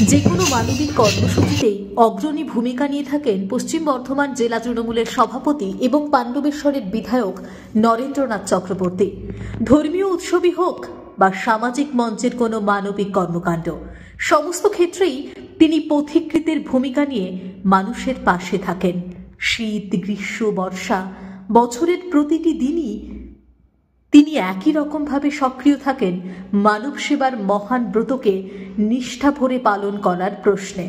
যে কোনো মানবিক কর্মসূচিতেই অগ্রণী ভূমিকা নিয়ে থাকেন পশ্চিম বর্ধমান জেলা তৃণমূলের সভাপতি এবং পাণ্ডবেশ্বরের বিধায়ক নরেন্দ্রনাথ চক্রবর্তী। ধর্মীয় উৎসবই হোক বা সামাজিক মঞ্চের কোনো মানবিক কর্মকাণ্ড, সমস্ত ক্ষেত্রেই তিনি পথিকৃতের ভূমিকা নিয়ে মানুষের পাশে থাকেন। শীত, গ্রীষ্ম, বর্ষা, বছরের প্রতিটি দিনই তিনি একই রকমভাবে সক্রিয় থাকেন মানব সেবার মহান ব্রতকে নিষ্ঠা ভরে পালন করার প্রশ্নে।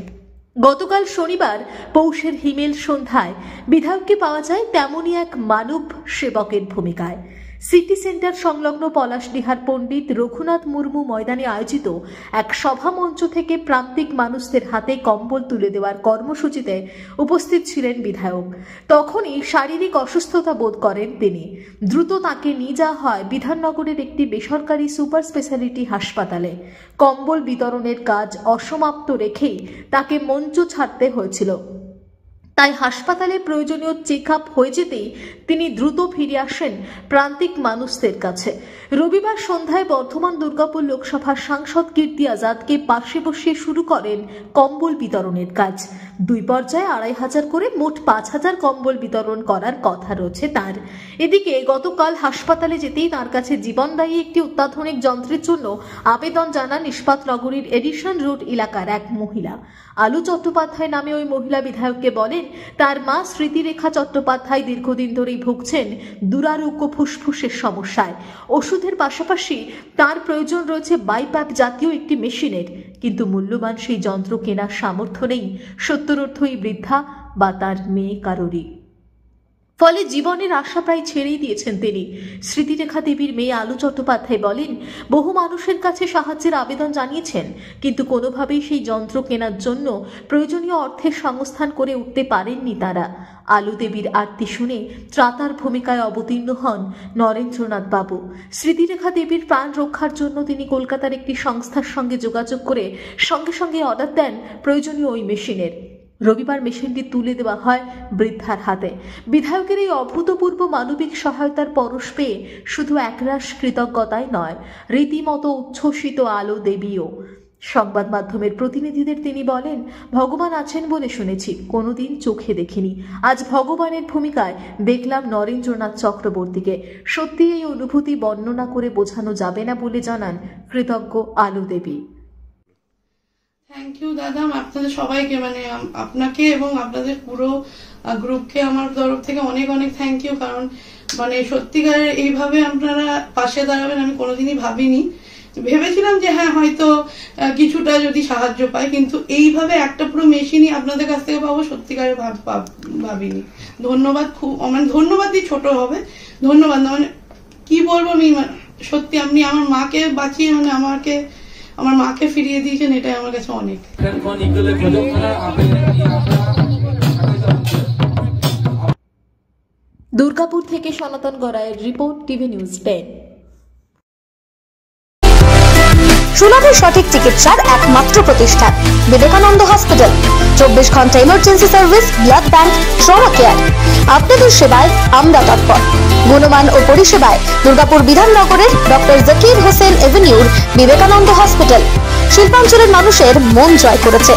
গতকাল শনিবার পৌষের হিমেল সন্ধ্যায় বিধায়ককে পাওয়া যায় তেমনই এক মানব সেবকের ভূমিকায়। সিটি সেন্টার সংলগ্ন পলাশডিহার পণ্ডিত রঘুনাথ মুর্মু ময়দানে আয়োজিত এক সভা মঞ্চ থেকে প্রান্তিক মানুষদের হাতে কম্বল তুলে দেওয়ার কর্মসূচিতে উপস্থিত ছিলেন বিধায়ক। তখনই শারীরিক অসুস্থতা বোধ করেন তিনি। দ্রুত তাকে নিয়ে যাওয়া হয় বিধাননগরের একটি বেসরকারি সুপার স্পেশালিটি হাসপাতালে। কম্বল বিতরণের কাজ অসমাপ্ত রেখেই তাকে মঞ্চ ছাড়তে হয়েছিল। তাই হাসপাতালে প্রয়োজনীয় চেক আপ হয়ে যেতেই তিনি দ্রুত ফিরে আসেন প্রান্তিক মানুষদের কাছে। রবিবার সন্ধ্যায় বর্ধমান দুর্গাপুর লোকসভার সাংসদ কীর্তি আজাদকে পাশে বসিয়ে শুরু করেন কম্বল বিতরণের কাজ। দুই পর্যায়ে ২৫০০ করে মোট ৫০০০ কম্বল বিতরণ করার কথা রয়েছে তার। এদিকে গতকাল হাসপাতালে যেতেই তার কাছে জীবনদায়ী একটি অত্যাধুনিক যন্ত্রের জন্য আবেদন জানান ইস্পাত নগরীর এডিশন রোড এলাকার এক মহিলা। আলু চট্টোপাধ্যায় নামে ওই মহিলা বিধায়ককে বলেন তার মা স্মৃতিরেখা চট্টোপাধ্যায় দীর্ঘদিন ধরেই ভুগছেন দুরারোগ্য ফুসফুসের সমস্যায়। ওষুধের পাশাপাশি তার প্রয়োজন রয়েছে বাইপ্যাক জাতীয় একটি মেশিনের, কিন্তু মূল্যবান সেই যন্ত্র কেনার সামর্থ্য নেই সত্তরোর্ধ্বই বৃদ্ধা বা তার মেয়ে কারোরই। ফলে জীবনের আশা প্রায় ছেড়েই দিয়েছেন তিনি। স্মৃতিরেখা দেবীর মেয়ে আলু চট্টোপাধ্যায় বলেন বহু মানুষের কাছে সাহায্যের আবেদন জানিয়েছেন, কিন্তু কোনোভাবেই সেই যন্ত্র কেনার জন্য প্রয়োজনীয় অর্থের সংস্থান করে উঠতে পারেননি তারা। আলু দেবীর আরতি শুনে ত্রাতার ভূমিকায় অবতীর্ণ হন নরেন্দ্রনাথ বাবু। স্মৃতিরেখা দেবীর প্রাণ রক্ষার জন্য তিনি কলকাতার একটি সংস্থার সঙ্গে যোগাযোগ করে সঙ্গে সঙ্গে অর্ডার দেন প্রয়োজনীয় ওই মেশিনের। রবিবার মেশিনটি তুলে দেওয়া হয় বৃদ্ধার হাতে। বিধায়কের এই অভূতপূর্ব মানবিক সহায়তার পরশ পেয়ে শুধু একরাশ কৃতজ্ঞতায় নয়, রীতিমতো উচ্ছ্বসিত আলো দেবীও। সংবাদ মাধ্যমের প্রতিনিধিদের তিনি বলেন ভগবান আছেন বলে শুনেছি, কোনোদিন চোখে দেখিনি। আজ ভগবানের ভূমিকায় দেখলাম নরেন্দ্রনাথ চক্রবর্তীকে। সত্যি এই অনুভূতি বর্ণনা করে বোঝানো যাবে না বলে জানান কৃতজ্ঞ আলো দেবী। থ্যাংক ইউ দাদা, আপনাদের সবাইকে, মানে আপনাকে এবং আপনাদের পুরো গ্রুপকে আমার তরফ থেকে অনেক অনেক থ্যাংক ইউ। কারণ মানে সত্যিকারের এইভাবে আপনারা পাশে দাঁড়াবেন আমি কোনোদিনই ভাবিনি। ভেবেছিলাম যে হ্যাঁ হয়তো কিছুটা যদি সাহায্য পাই, কিন্তু এইভাবে একটা পুরো মেশিনই আপনাদের কাছ থেকে পাবো সত্যিকারের ভাবিনি। ধন্যবাদ, খুব মানে ধন্যবাদ দিয়ে ছোট হবে, ধন্যবাদ না, মানে কি বলবো আমি, সত্যি আপনি আমার মাকে বাঁচিয়ে মানে আমার মাকে ফিরিয়ে দিয়েছেন, এটাই আমার কাছে অনেক। দুর্গাপুর থেকে সনাতন গড়াইয়ের রিপোর্ট, টিভি নিউজ 10। সুলভের সঠিক চিকিৎসার একমাত্র প্রতিষ্ঠান বিবেকানন্দ হসপিটাল। 24 ঘন্টা emergency service, blood bank, trauma care. আপনাদের সেবায় আমরা তৎপর। গুণমান ও পরিষেবায় দুর্গাপুর বিধাননগরের ডক্টর জাকির হোসেন এভিনিউর বিবেকানন্দ হসপিটাল শিল্পাঞ্চলের মানুষের মন জয় করেছে।